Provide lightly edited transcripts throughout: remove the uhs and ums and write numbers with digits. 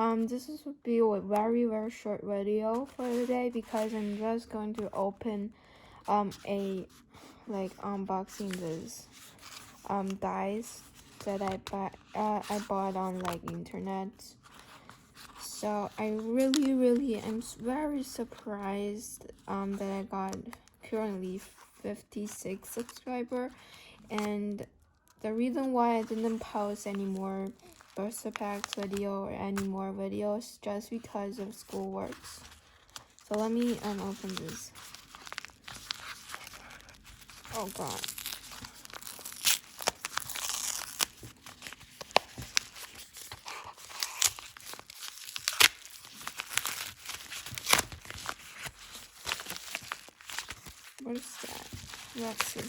This will be a very short video for today because I'm just going to open unboxing this dice that I bought on internet. So I really am very surprised that I got currently 56 subscriber, and the reason why I didn't post any more booster packs video or any more videos just because of schoolwork. So let me open this. Oh god. What is that? Let's see.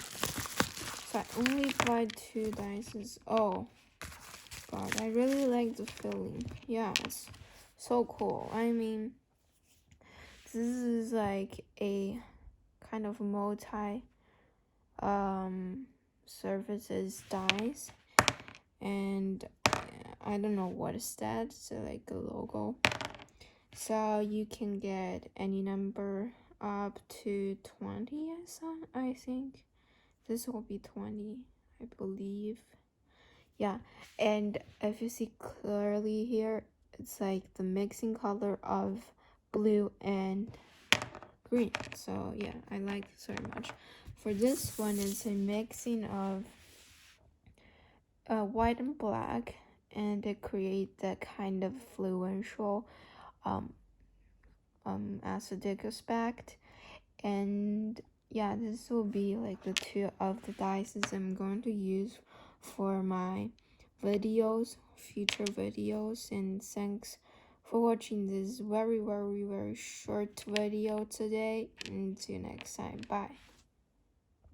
So I only buy 2 dices. Oh god, I really like the feeling. Yeah, it's so cool. I mean, this is like a kind of multi services dice, and I don't know what is that. So like a logo. So you can get any number up to 20. I think this will be 20, I believe. Yeah, and if you see clearly here, it's like the mixing color of blue and green. So yeah, I like this very much. For this one, it's a mixing of white and black, and it create that kind of fluential acidic aspect. And yeah, this will be like the 2 of the dice I'm going to use for my videos, future videos. And thanks for watching this very short video today, and see you next time. Bye.